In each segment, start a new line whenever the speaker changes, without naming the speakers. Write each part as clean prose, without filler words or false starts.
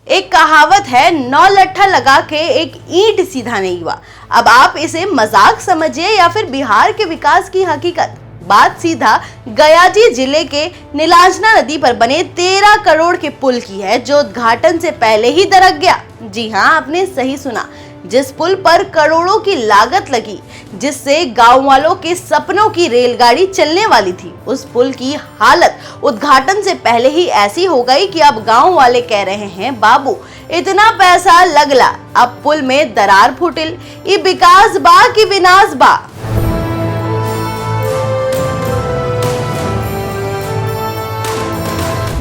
एक कहावत है, 9 लट्ठा लगा के एक ईंट सीधा नहीं हुआ। अब आप इसे मजाक समझिए या फिर बिहार के विकास की हकीकत। बात सीधा गयाजी जिले के नीलांजना नदी पर बने 13 करोड़ के पुल की है, जो उद्घाटन से पहले ही दरक गया। जी हाँ, आपने सही सुना। जिस पुल पर करोड़ों की लागत लगी, जिससे गांव वालों के सपनों की रेलगाड़ी चलने वाली थी, उस पुल की हालत उद्घाटन से पहले ही ऐसी हो गई कि अब गांव वाले कह रहे हैं, बाबू इतना पैसा लगला, अब पुल में दरार फुटिल, ई विकास बा की विनाश बा।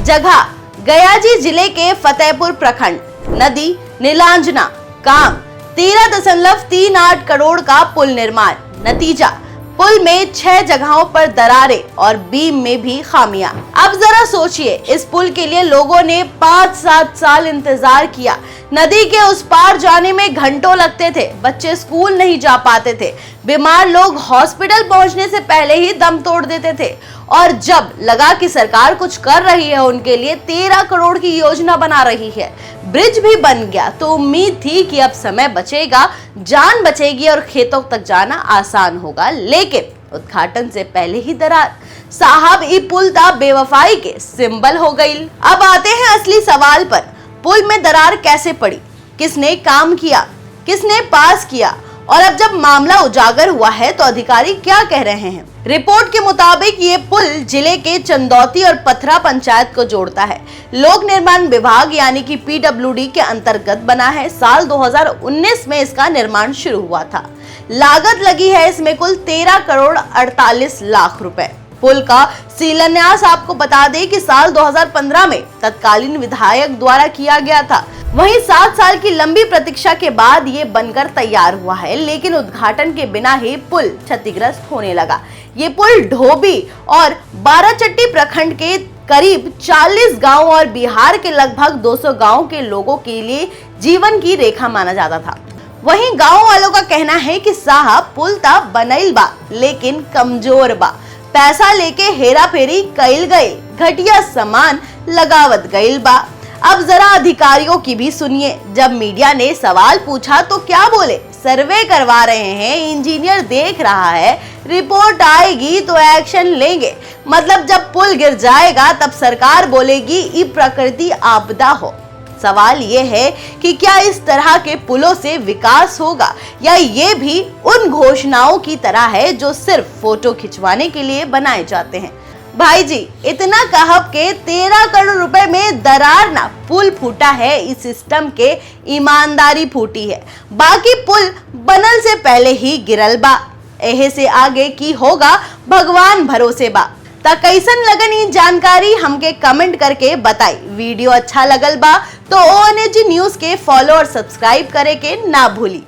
जगह गयाजी जिले के फतेहपुर प्रखंड, नदी नीलांजना, काम 13.38 करोड़ का पुल निर्माण। नतीजा, पुल में 6 जगहों पर दरारें और बीम में भी खामियां। अब जरा सोचिए, इस पुल के लिए लोगों ने 5-7 साल इंतजार किया। नदी के उस पार जाने में घंटों लगते थे, बच्चे स्कूल नहीं जा पाते थे, बीमार लोग हॉस्पिटल पहुंचने से पहले ही दम तोड़ देते थे। और जब लगा कि सरकार कुछ कर रही है, उनके लिए 13 करोड़ की योजना बना रही है, ब्रिज भी बन गया, तो उम्मीद थी कि अब समय बचेगा, जान बचेगी और खेतों तक जाना आसान होगा। लेकिन उद्घाटन से पहले ही दरार। साहब, ये पुल ता बेवफाई के सिंबल हो गई। अब आते हैं असली सवाल पर, पुल में दरार कैसे पड़ी, किसने काम किया, किसने पास किया, और अब जब मामला उजागर हुआ है तो अधिकारी क्या कह रहे हैं। रिपोर्ट के मुताबिक ये पुल जिले के चंदौती और पथरा पंचायत को जोड़ता है। लोक निर्माण विभाग यानी कि PWD के अंतर्गत बना है। साल 2019 में इसका निर्माण शुरू हुआ था। लागत लगी है इसमें कुल 13 करोड़ 48 लाख रुपए। पुल का शिलान्यास आपको बता दें कि साल 2015 में तत्कालीन विधायक द्वारा किया गया था। वहीं 7 साल की लंबी प्रतीक्षा के बाद ये बनकर तैयार हुआ है, लेकिन उद्घाटन के बिना ही पुल क्षतिग्रस्त होने लगा। ये पुल ढोबी और बाराचट्टी प्रखंड के करीब 40 गांव और बिहार के लगभग 200 गांव के लोगों के लिए जीवन की रेखा माना जाता था। वहीं गांव वालों का कहना है कि साहब, पुल ता बनैल बा लेकिन कमजोर बा, पैसा लेके हेरा फेरी कइल गई, घटिया सामान लगावत गइल बा। अब जरा अधिकारियों की भी सुनिए। जब मीडिया ने सवाल पूछा तो क्या बोले, सर्वे करवा रहे हैं, इंजीनियर देख रहा है, रिपोर्ट आएगी तो एक्शन लेंगे। मतलब जब पुल गिर जाएगा तब सरकार बोलेगी ये प्रकृति आपदा हो। सवाल ये है कि क्या इस तरह के पुलों से विकास होगा, या ये भी उन घोषणाओं की तरह है जो सिर्फ फोटो खिंचवाने के लिए बनाए जाते हैं। भाई जी, इतना कहब के 13 करोड़ रुपए में दरार ना पुल फूटा है, इस सिस्टम के ईमानदारी फूटी है। बाकी पुल बनल से पहले ही गिरल बा, एहे से आगे की होगा भगवान भरोसे बा। ता कैसन लगन ई जानकारी हमके कमेंट करके बताई। वीडियो अच्छा लगल बा तो ONAG न्यूज के फॉलो और सब्सक्राइब करे के ना भूली।